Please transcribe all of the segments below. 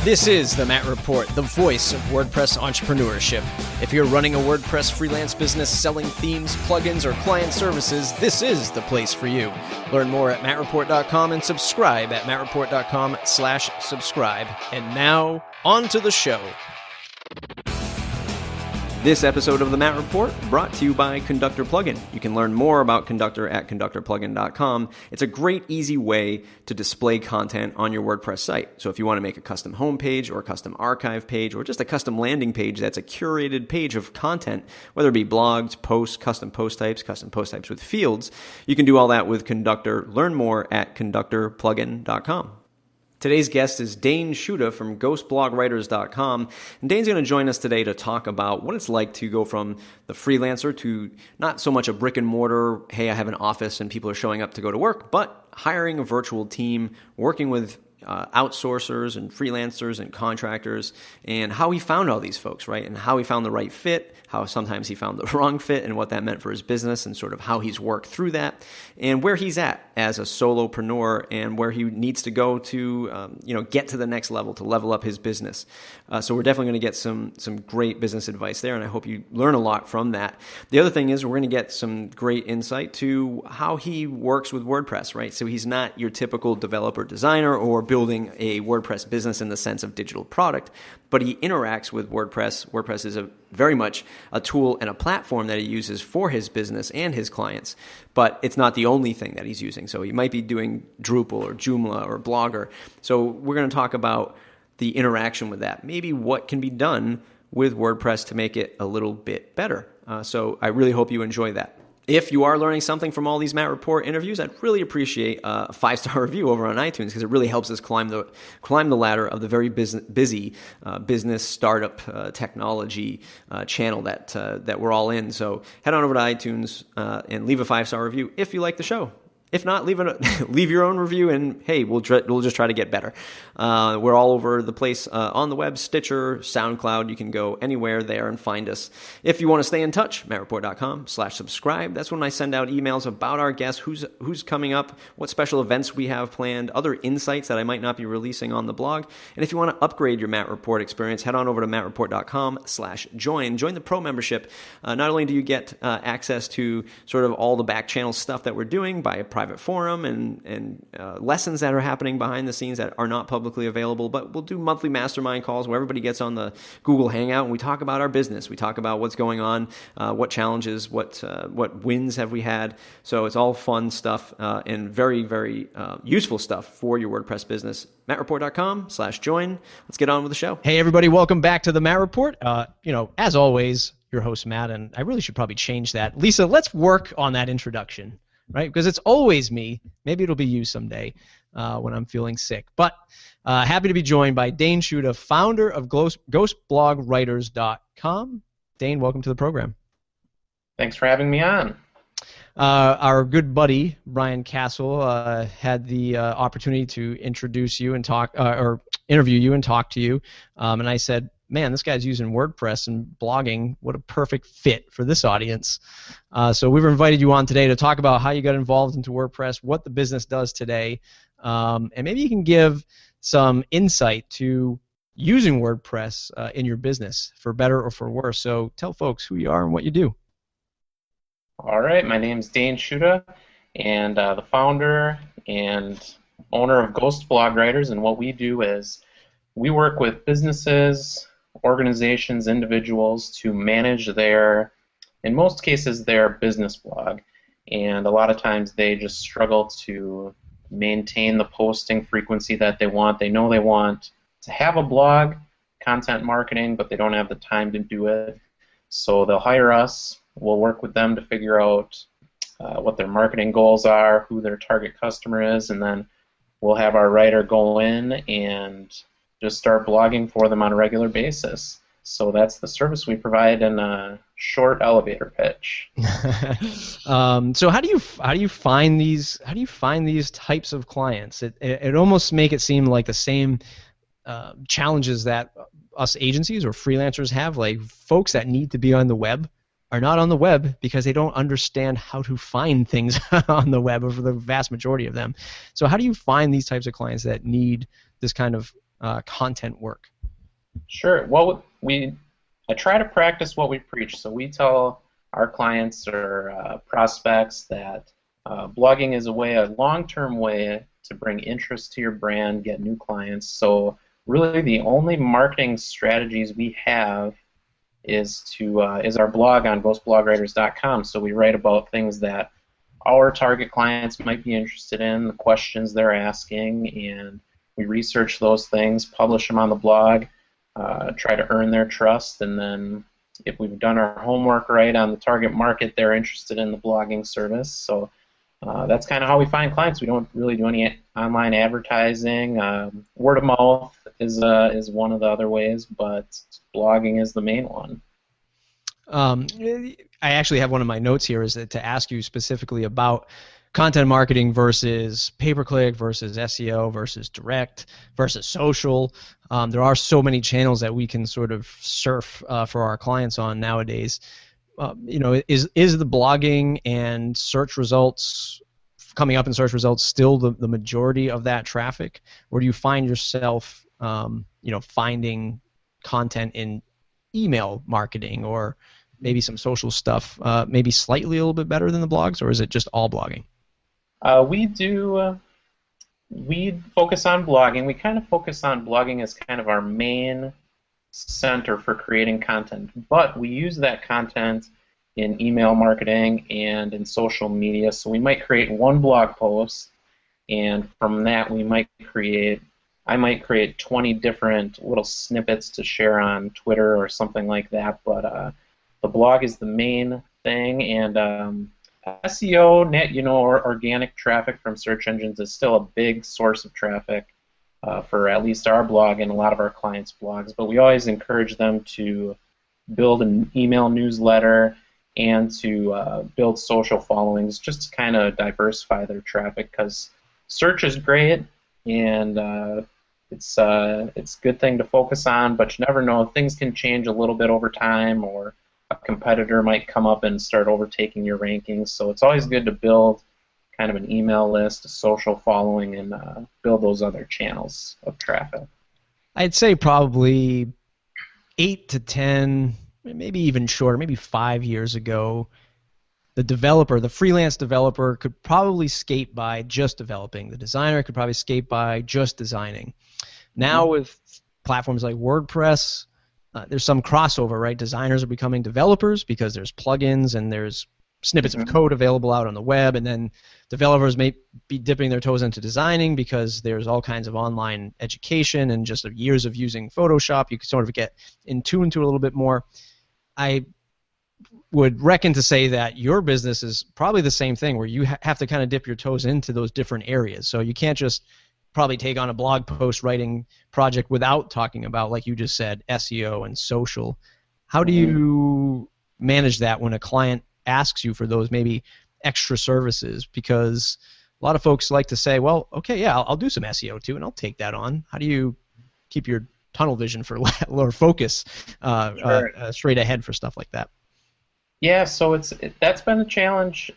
This is the Matt Report, the voice of WordPress entrepreneurship. If you're running a WordPress freelance business selling themes, plugins, or client services, this is the place for you. Learn more at mattreport.com and subscribe at mattreport.com/subscribe. And now, on to the show. This episode of the Matt Report brought to you by Conductor Plugin. You can learn more about Conductor at conductorplugin.com. It's a great, easy way to display content on your WordPress site. So if you want to make a custom homepage or a custom archive page or just a custom landing page that's a curated page of content, whether it be blogs, posts, custom post types with fields, you can do all that with Conductor. Learn more at conductorplugin.com. Today's guest is Dayne Shuda from ghostblogwriters.com, and Dayne's going to join us today to talk about what it's like to go from the freelancer to not so much a brick and mortar, hey, I have an office and people are showing up to go to work, but hiring a virtual team, working with outsourcers and freelancers and contractors, and how he found all these folks, right? And how he found the right fit, how sometimes he found the wrong fit, and what that meant for his business, and sort of how he's worked through that, and where he's at as a solopreneur, and where he needs to go to, get to the next level, to level up his business. So we're definitely going to get some great business advice there, and I hope you learn a lot from that. The other thing is we're going to get some great insight to how he works with WordPress, right? So he's not your typical developer designer or building a WordPress business in the sense of digital product, but he interacts with WordPress. WordPress is very much a tool and a platform that he uses for his business and his clients, but it's not the only thing that he's using. So he might be doing Drupal or Joomla or Blogger. So we're going to talk about the interaction with that, maybe what can be done with WordPress to make it a little bit better. So I really hope you enjoy that. If you are learning something from all these Matt Report interviews, I'd really appreciate a 5-star review over on iTunes, because it really helps us climb the ladder of the very busy business startup technology channel that we're all in. So head on over to iTunes and leave a 5-star review if you like the show. If not, leave your own review, and hey, we'll just try to get better. We're all over the place on the web, Stitcher, SoundCloud. You can go anywhere there and find us. If you want to stay in touch, mattreport.com/subscribe. That's when I send out emails about our guests, who's coming up, what special events we have planned, other insights that I might not be releasing on the blog. And if you want to upgrade your Matt Report experience, head on over to mattreport.com/join. Join the pro membership. Not only do you get access to sort of all the back channel stuff that we're doing by a private forum and lessons that are happening behind the scenes that are not publicly available, but we'll do monthly mastermind calls where everybody gets on the Google Hangout and we talk about our business. We talk about what's going on, what challenges, what wins have we had. So it's all fun stuff and very, very useful stuff for your WordPress business. mattreport.com/join. Let's get on with the show. Hey everybody, welcome back to the Matt Report. As always, your host Matt, and I really should probably change that. Lisa, let's work on that introduction. Right, because it's always me. Maybe it'll be you someday when I'm feeling sick. But happy to be joined by Dayne Shuda, founder of ghostblogwriters.com. Dayne, welcome to the program. Thanks for having me on. Our good buddy Brian Castle had the opportunity to introduce you and talk, or interview you and talk to you, and I said, man, this guy's using WordPress and blogging. What a perfect fit for this audience. So we've invited you on today to talk about how you got involved into WordPress, what the business does today, and maybe you can give some insight to using WordPress in your business for better or for worse. So tell folks who you are and what you do. All right, my name's Dayne Shuda, and the founder and owner of Ghost Blog Writers, and what we do is we work with businesses, organizations, individuals to manage in most cases, their business blog. And a lot of times they just struggle to maintain the posting frequency that they want. They know they want to have a blog, content marketing, but they don't have the time to do it. So they'll hire us. We'll work with them to figure out what their marketing goals are, who their target customer is, and then we'll have our writer go in and just start blogging for them on a regular basis. So that's the service we provide in a short elevator pitch. So how do you find these types of clients? It almost make it seem like the same challenges that us agencies or freelancers have, like folks that need to be on the web are not on the web because they don't understand how to find things on the web, or for the vast majority of them. So how do you find these types of clients that need this kind of content work? Sure. Well, I try to practice what we preach. So we tell our clients or prospects that blogging is a long-term way to bring interest to your brand, get new clients. So really, the only marketing strategies we have is our blog on ghostblogwriters.com. So we write about things that our target clients might be interested in, the questions they're asking, and we research those things, publish them on the blog, try to earn their trust, and then if we've done our homework right on the target market, they're interested in the blogging service. So that's kind of how we find clients. We don't really do any online advertising. Word of mouth is one of the other ways, but blogging is the main one. I actually have one of my notes here is that to ask you specifically about content marketing versus pay-per-click versus SEO versus direct versus social. There are so many channels that we can sort of surf for our clients on nowadays. Is the blogging and search results coming up in search results still the majority of that traffic, or do you find yourself finding content in email marketing or maybe some social stuff maybe slightly a little bit better than the blogs, or is it just all blogging? We focus on blogging. We kind of focus on blogging as kind of our main center for creating content, but we use that content in email marketing and in social media. So we might create one blog post, and from that I might create 20 different little snippets to share on Twitter or something like that, but the blog is the main thing, and SEO, or organic traffic from search engines is still a big source of traffic for at least our blog and a lot of our clients' blogs. But we always encourage them to build an email newsletter and to build social followings just to kind of diversify their traffic, because search is great and it's a good thing to focus on, but you never know. Things can change a little bit over time, or a competitor might come up and start overtaking your rankings. So it's always good to build kind of an email list, a social following, and build those other channels of traffic. I'd say probably 8 to 10, maybe even shorter, maybe 5 years ago, the freelance developer could probably skate by just developing. The designer could probably skate by just designing. Now with platforms like WordPress, there's some crossover, right? Designers are becoming developers because there's plugins and there's snippets of code available out on the web, and then developers may be dipping their toes into designing because there's all kinds of online education and just years of using Photoshop. You can sort of get in tune to it a little bit more. I would reckon to say that your business is probably the same thing, where you have to kind of dip your toes into those different areas. So you can't just probably take on a blog post writing project without talking about, like you just said, SEO and social. How do you manage that when a client asks you for those maybe extra services? Because a lot of folks like to say, well, okay, yeah, I'll do some SEO too, and I'll take that on. How do you keep your tunnel vision for or focus straight ahead for stuff like that? Yeah, so that's been a challenge.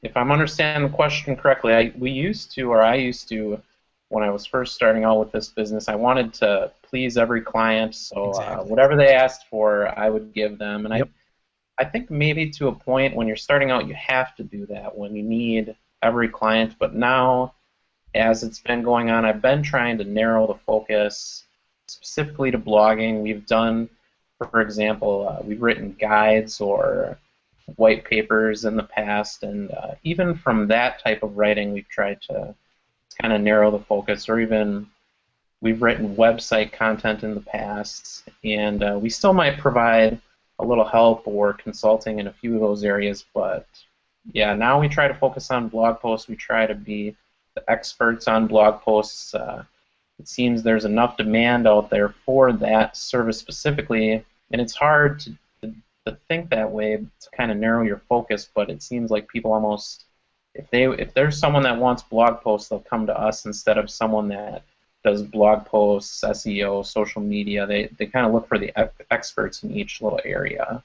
If I'm understanding the question correctly, I used to, when I was first starting out with this business, I wanted to please every client, so exactly. Whatever they asked for, I would give them. And I think maybe to a point when you're starting out, you have to do that when you need every client. But now, as it's been going on, I've been trying to narrow the focus specifically to blogging. We've done, for example, we've written guides or white papers in the past, and even from that type of writing, we've tried to kind of narrow the focus, or even we've written website content in the past, and we still might provide a little help or consulting in a few of those areas, but yeah, now we try to focus on blog posts. We try to be the experts on blog posts. It seems there's enough demand out there for that service specifically, and it's hard to think that way to kind of narrow your focus, but it seems like people almost, if there's someone that wants blog posts, they'll come to us instead of someone that does blog posts, SEO, social media. They kind of look for the experts in each little area.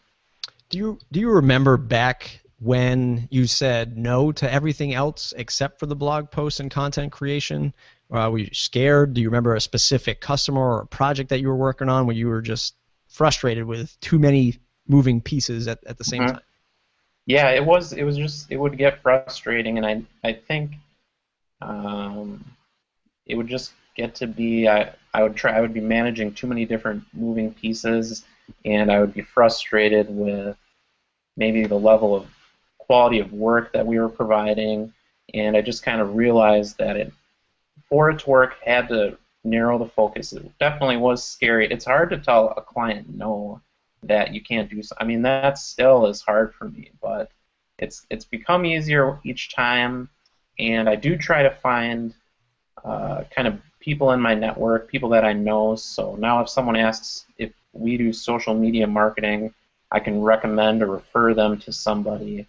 Do you remember back when you said no to everything else except for the blog posts and content creation? Were you scared? Do you remember a specific customer or a project that you were working on where you were just frustrated with too many moving pieces at the same time? Yeah, it would get frustrating, and I think it would just get to be I would be managing too many different moving pieces, and I would be frustrated with maybe the level of quality of work that we were providing, and I just kind of realized that for it to work, had to narrow the focus. It definitely was scary. It's hard to tell a client no that you can't do so. I mean, that still is hard for me, but it's become easier each time, and I do try to find kind of people in my network, people that I know. So now if someone asks if we do social media marketing, I can recommend or refer them to somebody.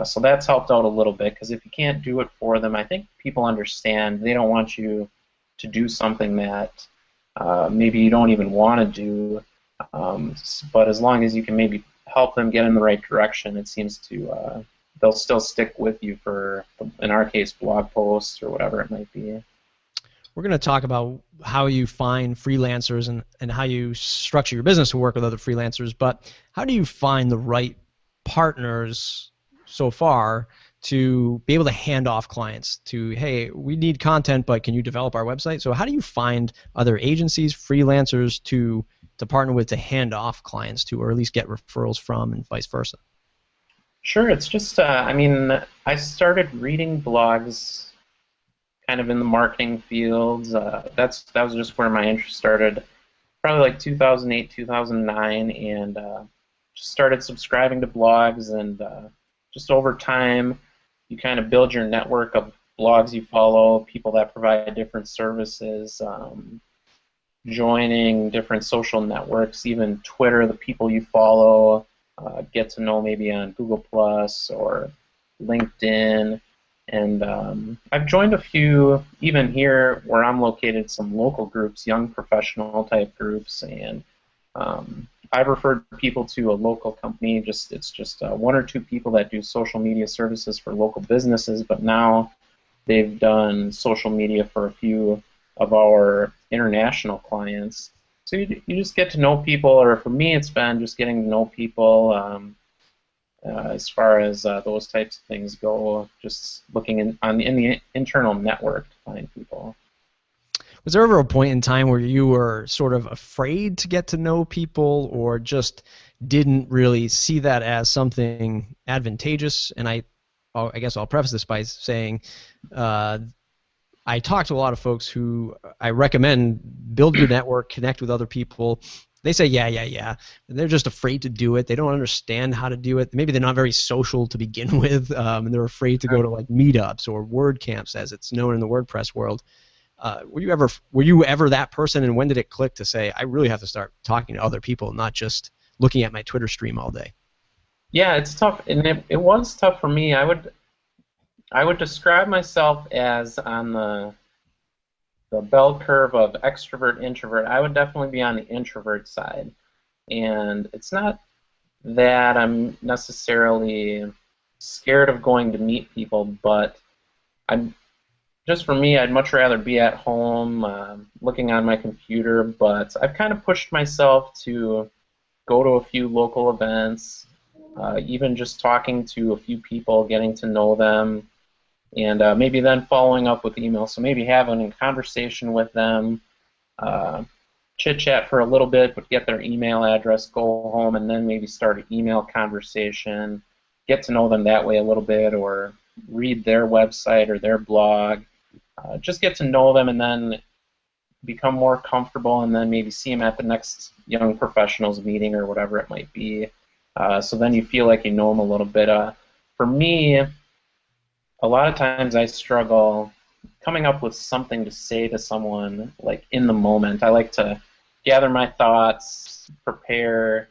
So that's helped out a little bit, because if you can't do it for them, I think people understand. They don't want you to do something that maybe you don't even want to do, but as long as you can maybe help them get in the right direction, it seems to they'll still stick with you for, in our case, blog posts or whatever it might be. We're going to talk about how you find freelancers and how you structure your business to work with other freelancers, but how do you find the right partners so far to be able to hand off clients to, hey, we need content, but can you develop our website? So how do you find other agencies, freelancers to partner with to hand off clients to, or at least get referrals from, and vice versa? Sure, it's just, I mean, I started reading blogs kind of in the marketing fields. That was just where my interest started, probably like 2008, 2009, and just started subscribing to blogs, and just over time, you kind of build your network of blogs you follow, people that provide different services, joining different social networks, even Twitter, the people you follow, get to know maybe on Google Plus or LinkedIn. And I've joined a few, even here where I'm located, some local groups, young professional type groups, and I've referred people to a local company. It's just one or two people that do social media services for local businesses, but now they've done social media for a few of our international clients. So you just get to know people, or for me it's been just getting to know people as far as those types of things go, just looking in the internal network to find people. Was there ever a point in time where you were sort of afraid to get to know people, or just didn't really see that as something advantageous? And I guess I'll preface this by saying I talk to a lot of folks who I recommend build your network, connect with other people. They say, yeah. And they're just afraid to do it. They don't understand how to do it. Maybe they're not very social to begin with, and they're afraid to go to like meetups or WordCamps, as it's known in the WordPress world. Were you ever that person, and when did it click to say, I really have to start talking to other people, not just looking at my Twitter stream all day? Yeah, it's tough, and it was tough for me. I would describe myself as on the bell curve of extrovert, introvert. I would definitely be on the introvert side, and it's not that I'm necessarily scared of going to meet people, but just for me, I'd much rather be at home looking on my computer, but I've kind of pushed myself to go to a few local events, even just talking to a few people, getting to know them, and maybe then following up with email. So maybe having a conversation with them, chit-chat for a little bit, but get their email address, go home, and then maybe start an email conversation, get to know them that way a little bit, or read their website or their blog. Just get to know them and then become more comfortable, and then maybe see them at the next young professionals meeting or whatever it might be. So then you feel like you know them a little bit. For me, a lot of times I struggle coming up with something to say to someone like in the moment. I like to gather my thoughts, prepare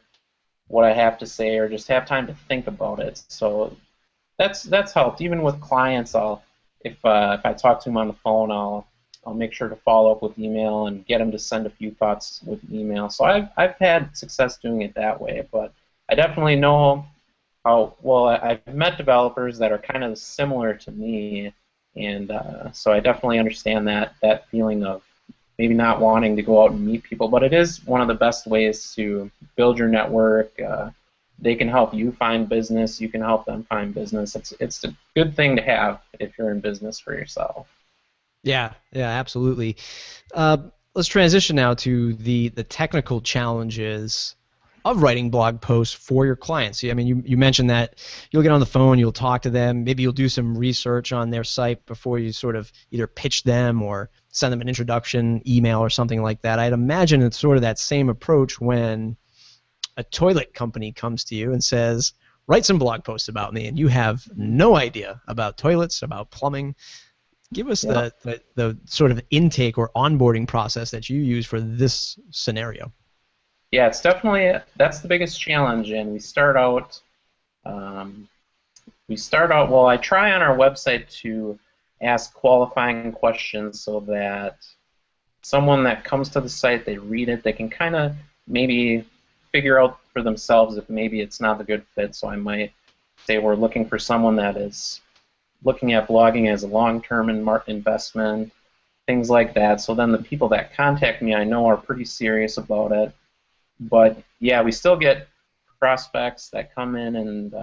what I have to say, or just have time to think about it. So that's helped. Even with clients, if I talk to them on the phone, I'll make sure to follow up with email and get them to send a few thoughts with email. So I've had success doing it that way, but I definitely know I've met developers that are kind of similar to me, and so I definitely understand that feeling of maybe not wanting to go out and meet people, but it is one of the best ways to build your network. They can help you find business. You can help them find business. It's a good thing to have if you're in business for yourself. Yeah, absolutely. Let's transition now to the technical challenges of writing blog posts for your clients. I mean, you mentioned that you'll get on the phone, you'll talk to them, maybe you'll do some research on their site before you sort of either pitch them or send them an introduction email or something like that. I'd imagine it's sort of that same approach when a toilet company comes to you and says, write some blog posts about me, and you have no idea about toilets, about plumbing. Give us the sort of intake or onboarding process that you use for this scenario. Yeah, that's the biggest challenge, and we start out, well, I try on our website to ask qualifying questions so that someone that comes to the site, they read it, they can kind of maybe figure out for themselves if maybe it's not a good fit. So I might say we're looking for someone that is looking at blogging as a long-term investment, things like that. So then the people that contact me I know are pretty serious about it. But yeah, we still get prospects that come in and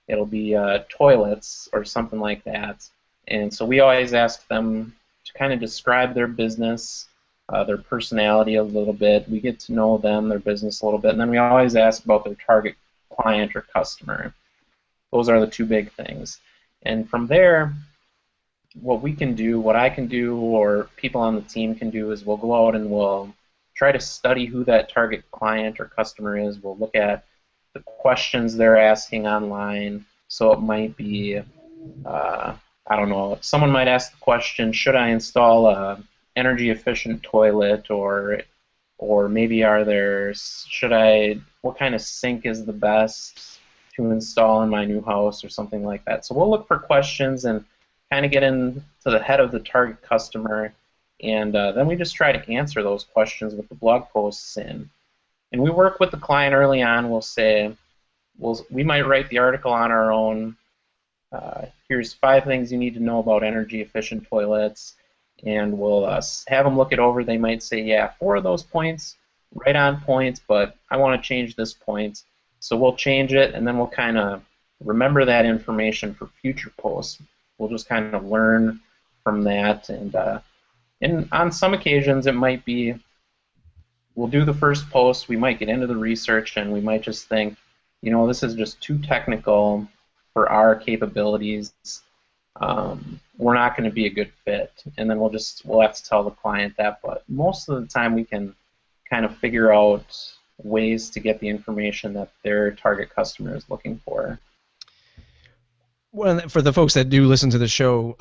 it'll be toilets or something like that. And so we always ask them to kind of describe their business, their personality a little bit. We get to know them, their business a little bit, and then we always ask about their target client or customer. Those are the two big things. And from there, what we can do, what I can do, or people on the team can do is we'll go out and we'll try to study who that target client or customer is. We'll look at the questions they're asking online. So it might be, I don't know, someone might ask the question, should I install a energy efficient toilet, or maybe what kind of sink is the best to install in my new house, or something like that. So we'll look for questions and kind of get into the head of the target customer, and then we just try to answer those questions with the blog posts in. And we work with the client early on. We'll say, we might write the article on our own. Here's 5 things you need to know about energy efficient toilets, and we'll have them look it over. They might say, yeah, 4 of those points, right on point, but I want to change this point. So we'll change it, and then we'll kind of remember that information for future posts. We'll just kind of learn from that, and on some occasions it might be we'll do the first post, we might get into the research, and we might just think, this is just too technical for our capabilities. We're not going to be a good fit, and then we'll have to tell the client that. But most of the time we can kind of figure out ways to get the information that their target customer is looking for. Well, for the folks that do listen to the show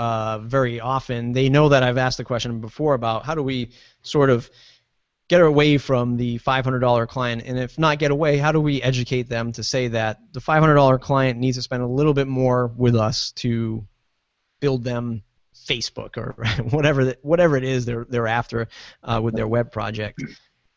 very often, they know that I've asked the question before about how do we sort of get away from the $500 client, and if not get away, how do we educate them to say that the $500 client needs to spend a little bit more with us to build them Facebook or whatever it is they're after with their web project.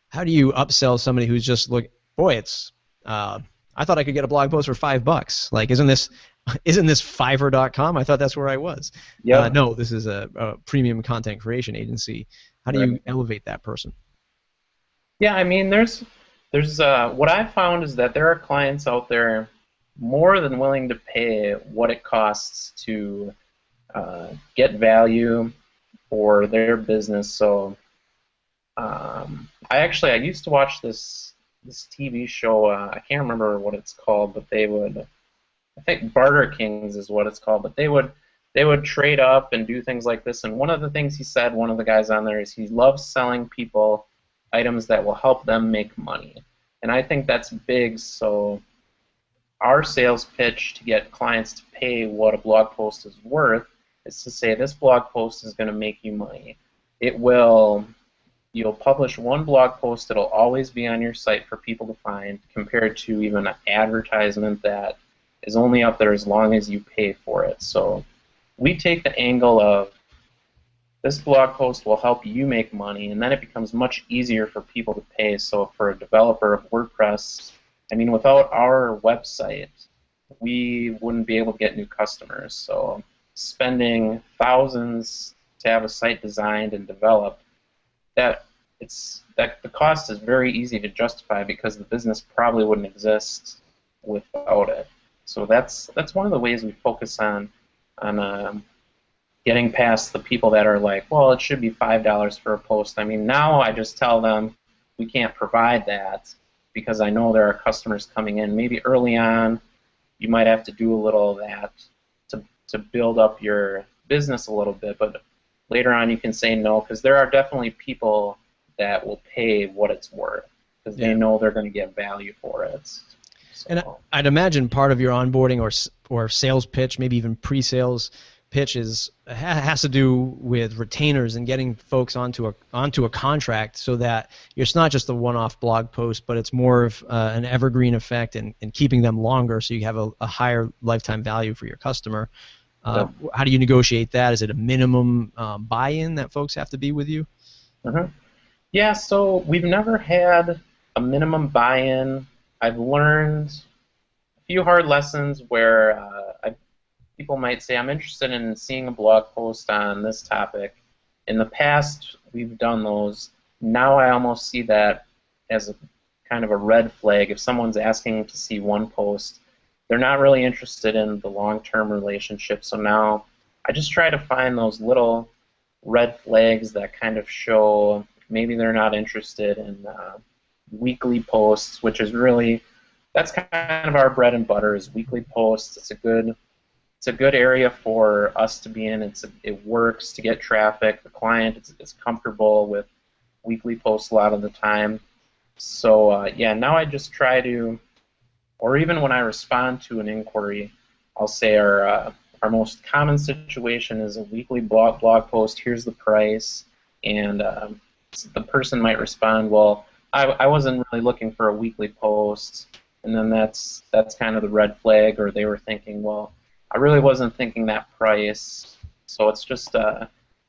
How do you upsell somebody who's just it's I thought I could get a blog post for $5. Like, isn't this Fiverr.com? I thought that's where I was. Yeah. No, this is a premium content creation agency. How do you elevate that person? Yeah, I mean, there's what I've found is that there are clients out there more than willing to pay what it costs to get value for their business. So I used to watch this TV show. I can't remember what it's called, but I think Barter Kings is what it's called. But they would trade up and do things like this. And one of the things he said, one of the guys on there, is he loves selling people items that will help them make money. And I think that's big. So our sales pitch to get clients to pay what a blog post is worth is to say this blog post is going to make you money. You'll publish one blog post that'll always be on your site for people to find, compared to even an advertisement that is only up there as long as you pay for it. So we take the angle of this blog post will help you make money, and then it becomes much easier for people to pay. So for a developer of WordPress, I mean, without our website, we wouldn't be able to get new customers. So spending thousands to have a site designed and developed, that the cost is very easy to justify because the business probably wouldn't exist without it. So that's one of the ways we focus on getting past the people that are like, well, it should be $5 for a post. I mean, now I just tell them we can't provide that because I know there are customers coming in. Maybe early on you might have to do a little of that to build up your business a little bit, but later on you can say no, because there are definitely people that will pay what it's worth because they know they're going to get value for it. So. And I'd imagine part of your onboarding or sales pitch, maybe even pre-sales pitch, has to do with retainers and getting folks onto a contract, so that it's not just a one-off blog post, but it's more of an evergreen effect and keeping them longer, so you have a higher lifetime value for your customer. How do you negotiate that? Is it a minimum buy-in that folks have to be with you? Mm-hmm. Yeah, so we've never had a minimum buy-in. I've learned a few hard lessons where people might say, I'm interested in seeing a blog post on this topic. In the past, we've done those. Now I almost see that as a kind of a red flag. If someone's asking to see one post, they're not really interested in the long-term relationship. So now I just try to find those little red flags that kind of show maybe they're not interested in weekly posts, which is really, that's kind of our bread and butter, is weekly posts. It's a good area for us to be in. It works to get traffic. The client is comfortable with weekly posts a lot of the time. So now I just try to, or even when I respond to an inquiry, I'll say our most common situation is a weekly blog post. Here's the price, and the person might respond, well, I wasn't really looking for a weekly post, and then that's kind of the red flag, or they were thinking, well, I really wasn't thinking that price. So it's just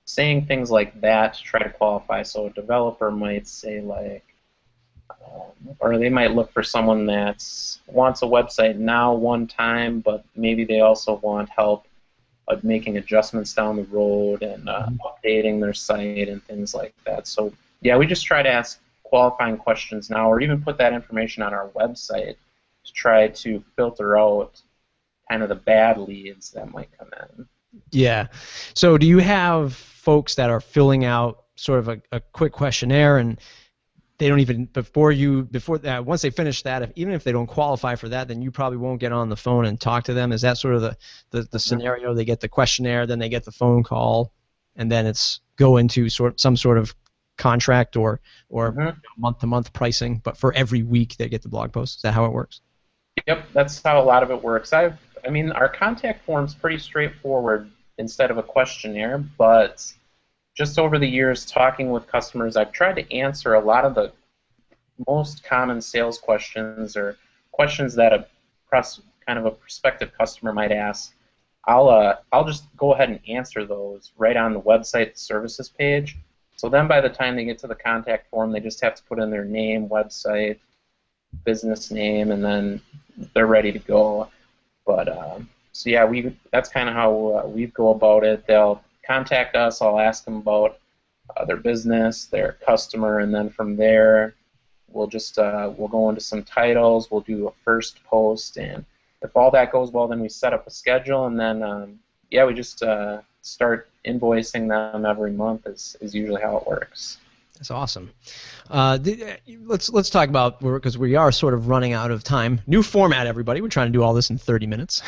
saying things like that to try to qualify. So a developer might say like, or they might look for someone that wants a website now one time, but maybe they also want help making adjustments down the road and updating their site and things like that. So yeah, we just try to ask qualifying questions now, or even put that information on our website to try to filter out kind of the bad leads that might come in. Yeah. So do you have folks that are filling out sort of a quick questionnaire, and they don't even, once they finish that, even if they don't qualify for that, then you probably won't get on the phone and talk to them? Is that sort of the scenario? They get the questionnaire, then they get the phone call, and then it's go into some sort of contract or month-to-month pricing, but for every week they get the blog post. Is that how it works? Yep, that's how a lot of it works. I mean, our contact form's pretty straightforward instead of a questionnaire, but just over the years talking with customers, I've tried to answer a lot of the most common sales questions, or questions that a prospective customer might ask. I'll just go ahead and answer those right on the website services page. So then by the time they get to the contact form, they just have to put in their name, website, business name, and then they're ready to go. But so yeah, that's kind of how we go about it. They'll contact us. I'll ask them about their business, their customer, and then from there we'll just we'll go into some titles. We'll do a first post, and if all that goes well, then we set up a schedule, and then we just start invoicing them every month. Is usually how it works. That's awesome. Let's talk about, because we are sort of running out of time. New format, everybody. We're trying to do all this in 30 minutes.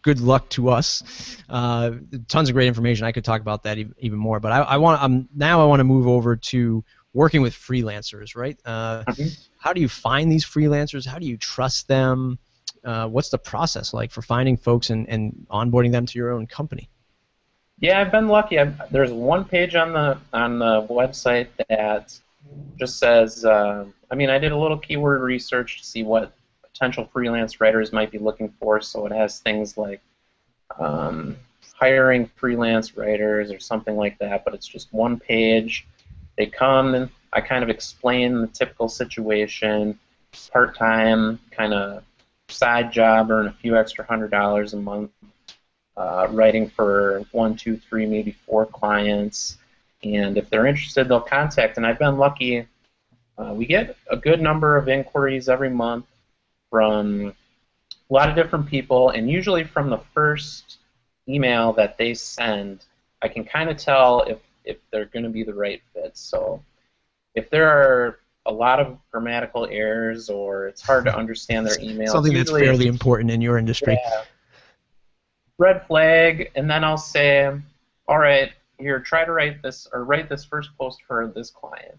Good luck to us. Tons of great information. I could talk about that even more. But I want to move over to working with freelancers, right? How do you find these freelancers? How do you trust them? What's the process like for finding folks and onboarding them to your own company? Yeah, I've been lucky. There's one page on the website that just says, I did a little keyword research to see what potential freelance writers might be looking for, so it has things like hiring freelance writers or something like that, but it's just one page. They come, and I kind of explain the typical situation, part-time, kind of side job, earn a few extra $100 a month, writing for 1, 2, 3, maybe 4 clients. And if they're interested, they'll contact. And I've been lucky. We get a good number of inquiries every month from a lot of different people, and usually from the first email that they send, I can kind of tell if they're going to be the right fit. So if there are a lot of grammatical errors or it's hard to understand their email, something that's fairly important in your industry. Yeah, red flag, and then I'll say, all right, here, try to write this first post for this client,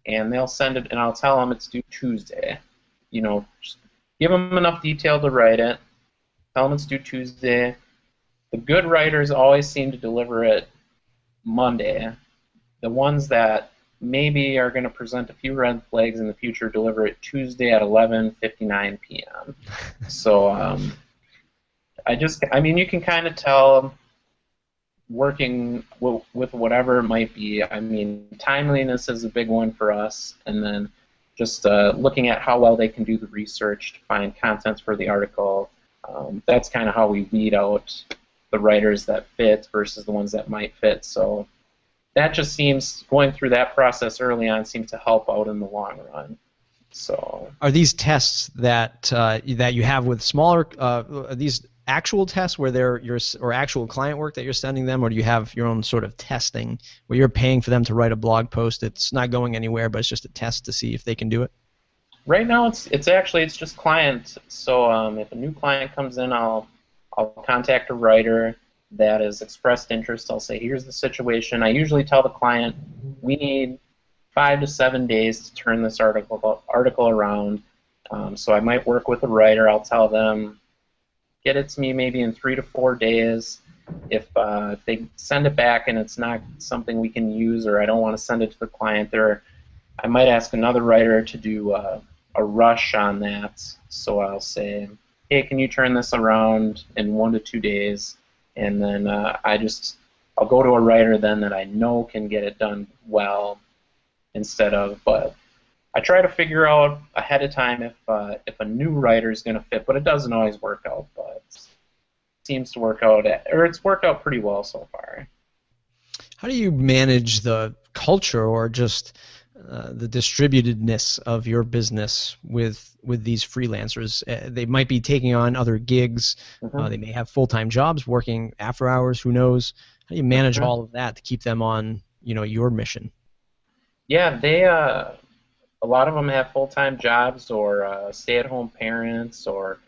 and they'll send it, and I'll tell them it's due Tuesday. Just give them enough detail to write it. Tell them it's due Tuesday. The good writers always seem to deliver it Monday. The ones that maybe are going to present a few red flags in the future deliver it Tuesday at 11:59 p.m. So you can kind of tell, working with whatever it might be. Timeliness is a big one for us, and then just looking at how well they can do the research to find contents for the article. That's kind of how we weed out the writers that fit versus the ones that might fit. So that just seems, going through that process early on seems to help out in the long run. So are these tests that you have with smaller, are these actual tests where or actual client work that you're sending them, or do you have your own sort of testing where you're paying for them to write a blog post? It's not going anywhere, but it's just a test to see if they can do it. Right now, it's just client. So if a new client comes in, I'll contact a writer that has expressed interest. I'll say, here's the situation. I usually tell the client, we need 5 to 7 days to turn this article around. So I might work with a writer. I'll tell them, get it to me maybe in 3 to 4 days. If they send it back and it's not something we can use, or I don't want to send it to the client, I might ask another writer to do a rush on that. So I'll say, hey, can you turn this around in 1 to 2 days? And then I'll go to a writer then that I know can get it done well, but I try to figure out ahead of time if a new writer is going to fit, but it doesn't always work out. But it seems to work out, or it's worked out pretty well so far. How do you manage the culture, or just the distributedness of your business with these freelancers? They might be taking on other gigs. Mm-hmm. They may have full-time jobs, working after hours. Who knows? How do you manage all of that to keep them on, your mission? Yeah, a lot of them have full-time jobs, or stay-at-home parents, or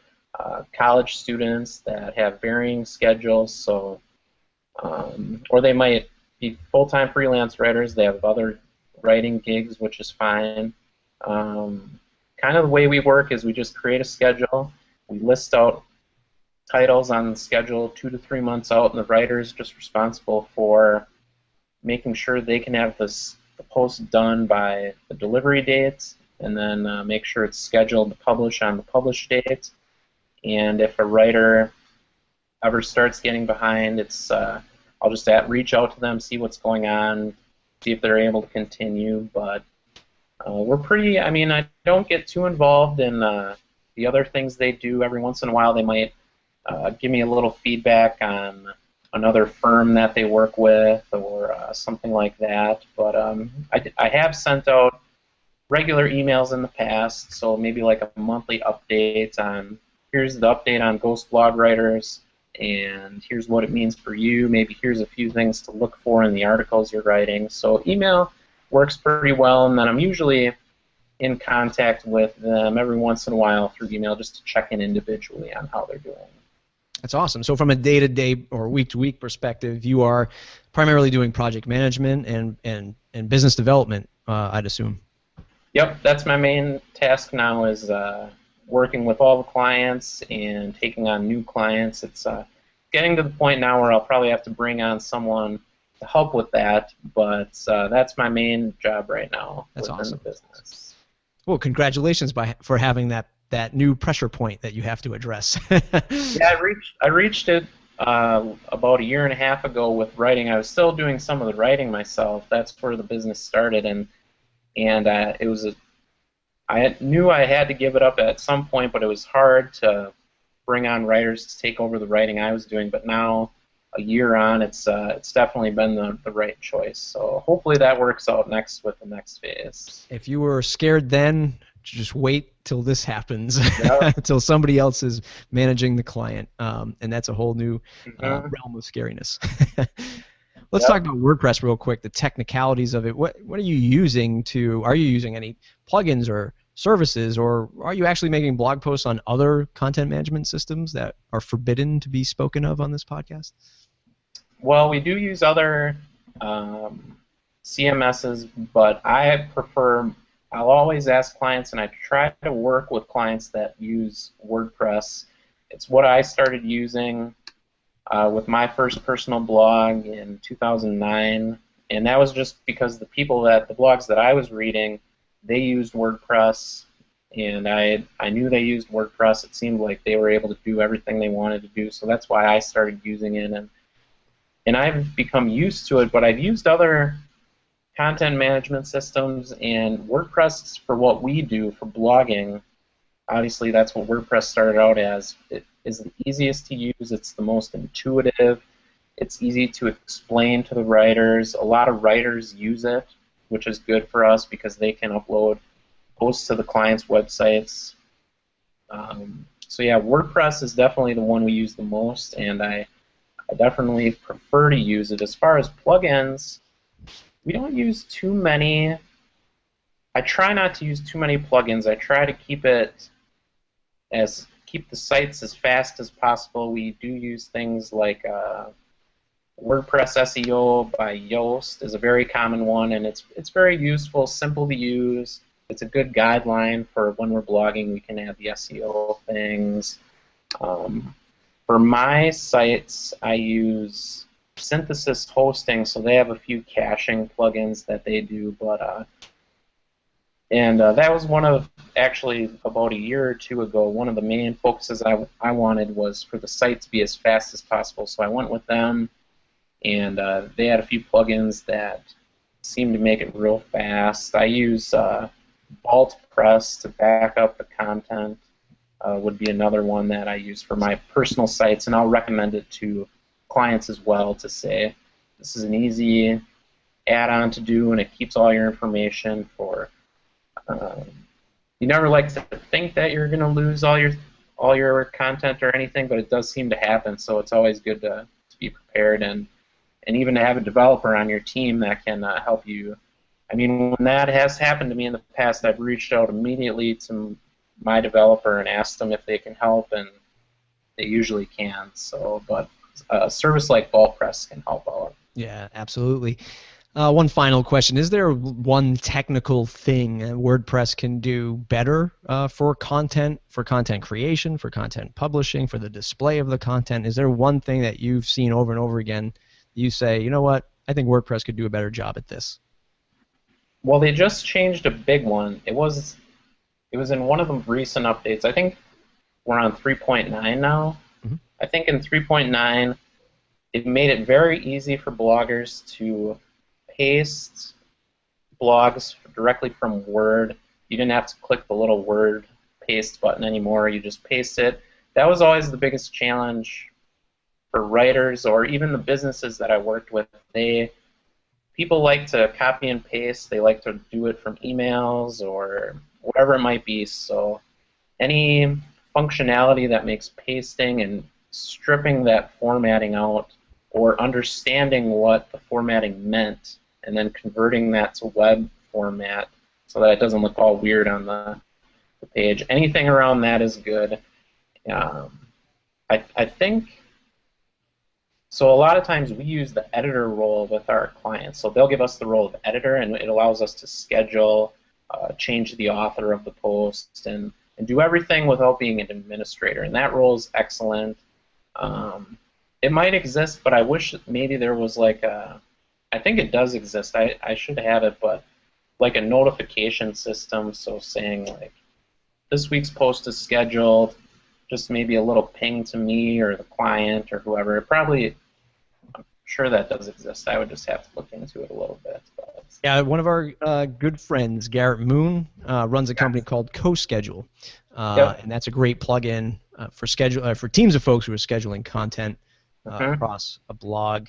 college students that have varying schedules. So, or they might be full-time freelance writers. They have other writing gigs, which is fine. Kind of the way we work is we just create a schedule. We list out titles on the schedule 2 to 3 months out, and the writer is just responsible for making sure they can have the post done by the delivery date, and then make sure it's scheduled to publish on the publish date. And if a writer ever starts getting behind, I'll just reach out to them, see what's going on, see if they're able to continue. But we're pretty, I don't get too involved in the other things they do. Every once in a while they might give me a little feedback on another firm that they work with, or something like that. But I have sent out regular emails in the past, so maybe like a monthly update on, here's the update on Ghost Blog Writers, and here's what it means for you. Maybe here's a few things to look for in the articles you're writing. So email works pretty well, and then I'm usually in contact with them every once in a while through email just to check in individually on how they're doing. That's awesome. So from a day-to-day or week-to-week perspective, you are primarily doing project management and business development, I'd assume. Yep, that's my main task now, is working with all the clients and taking on new clients. It's getting to the point now where I'll probably have to bring on someone to help with that, but that's my main job right now. That's awesome. The business. Well, congratulations for having that new pressure point that you have to address. Yeah, I reached it about 1.5 years ago with writing. I was still doing some of the writing myself. That's where the business started, and it was I knew I had to give it up at some point, but it was hard to bring on writers to take over the writing I was doing. But now, a year on, it's definitely been the right choice. So hopefully that works out next with the next phase. If you were scared then, just wait till this happens, Yep. until somebody else is managing the client, and that's a whole new Mhm. realm of scariness. Let's Yep. talk about WordPress real quick, the technicalities of it. What are you using are you using any plugins or services, or are you actually making blog posts on other content management systems that are forbidden to be spoken of on this podcast? Well, we do use other um, CMSs, but I'll always ask clients, and I try to work with clients that use WordPress. It's what I started using with my first personal blog in 2009, and that was just because the blogs that I was reading, they used WordPress, and I knew they used WordPress. It seemed like they were able to do everything they wanted to do, so that's why I started using it, and I've become used to it, but I've used other content management systems, and WordPress for what we do for blogging. Obviously, that's what WordPress started out as. It is the easiest to use. It's the most intuitive. It's easy to explain to the writers. A lot of writers use it, which is good for us because they can upload posts to the clients' websites. So yeah, WordPress is definitely the one we use the most, and I definitely prefer to use it. As far as plugins, we don't use too many. I try not to use too many plugins. I try to keep the sites as fast as possible. We do use things like WordPress SEO by Yoast is a very common one, and it's very useful, simple to use. It's a good guideline for when we're blogging. We can add the SEO things. For my sites, I use Synthesis Hosting, so they have a few caching plugins that they do, and that was actually about a year or two ago, one of the main focuses I wanted was for the site to be as fast as possible, so I went with them, and they had a few plugins that seemed to make it real fast. I use Vault Press to back up the content. Would be another one that I use for my personal sites, and I'll recommend it to clients as well to say this is an easy add-on to do, and it keeps all your information for. You never like to think that you're going to lose all your content or anything, but it does seem to happen. So it's always good to be prepared and even to have a developer on your team that can help you. I mean, when that has happened to me in the past, I've reached out immediately to my developer and asked them if they can help, and they usually can. So, but a service like VaultPress can help out. Yeah, absolutely. One final question. Is there one technical thing WordPress can do better for content creation, for content publishing, for the display of the content? Is there one thing that you've seen over and over again that you say, you know what, I think WordPress could do a better job at this? Well, they just changed a big one. It was in one of the recent updates. I think we're on 3.9 now. Mm-hmm. I think in 3.9, it made it very easy for bloggers to paste blogs directly from Word. You didn't have to click the little Word paste button anymore. You just paste it. That was always the biggest challenge for writers or even the businesses that I worked with. People like to copy and paste. They like to do it from emails or whatever it might be. So any functionality that makes pasting and stripping that formatting out or understanding what the formatting meant and then converting that to web format so that it doesn't look all weird on the page. Anything around that is good. I think, so a lot of times we use the editor role with our clients. So they'll give us the role of editor, and it allows us to schedule, change the author of the post, and do everything without being an administrator. And that role is excellent. It might exist, but I wish maybe there was I think it does exist. I should have it, but like a notification system, so saying like, this week's post is scheduled, just maybe a little ping to me or the client or whoever. I'm sure that does exist. I would just have to look into it a little bit. But Yeah, one of our good friends, Garrett Moon, runs a company called CoSchedule, and that's a great plugin for teams of folks who are scheduling content across a blog.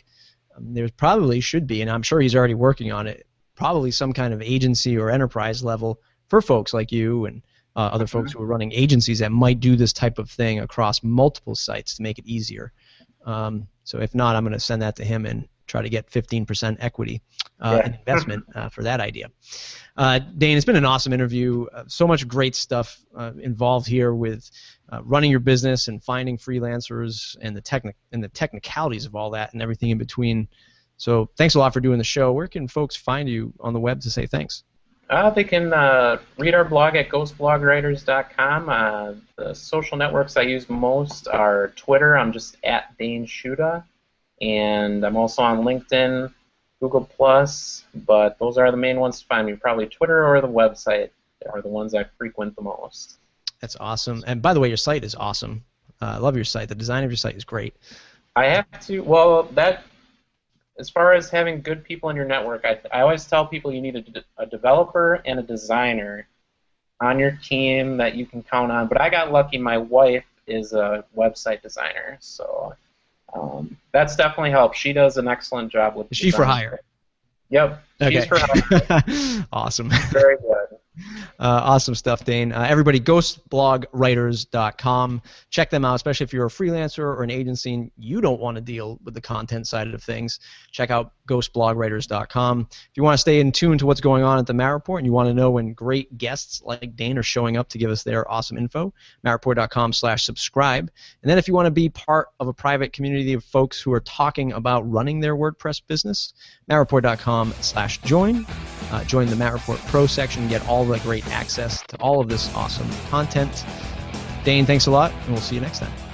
There probably should be, and I'm sure he's already working on it, probably some kind of agency or enterprise level for folks like you and other folks who are running agencies that might do this type of thing across multiple sites to make it easier. So if not, I'm going to send that to him and try to get 15% equity investment for that idea. Dayne, it's been an awesome interview. So much great stuff involved here with running your business and finding freelancers and the technicalities of all that and everything in between. So thanks a lot for doing the show. Where can folks find you on the web to say thanks? They can read our blog at ghostblogwriters.com. The social networks I use most are Twitter. I'm just at Dayne Shuda. And I'm also on LinkedIn, Google+, but those are the main ones to find me. Probably Twitter or the website are the ones I frequent the most. That's awesome. And by the way, your site is awesome. I love your site. The design of your site is great. I have to, well, that, as far as having good people in your network, I always tell people you need a developer and a designer on your team that you can count on. But I got lucky. My wife is a website designer, so that's definitely helped. She does an excellent job with. Is she for hire? Yep. Okay. She's for hire. Awesome. Very good. Awesome stuff, Dayne. Everybody, ghostblogwriters.com. Check them out, especially if you're a freelancer or an agency and you don't want to deal with the content side of things. Check out ghostblogwriters.com. If you want to stay in tune to what's going on at the Matt Report and you want to know when great guests like Dayne are showing up to give us their awesome info, mattreport.com/subscribe. And then if you want to be part of a private community of folks who are talking about running their WordPress business, mattreport.com/join. Join the Matt Report Pro section and get all the great access to all of this awesome content. Dayne, thanks a lot, and we'll see you next time.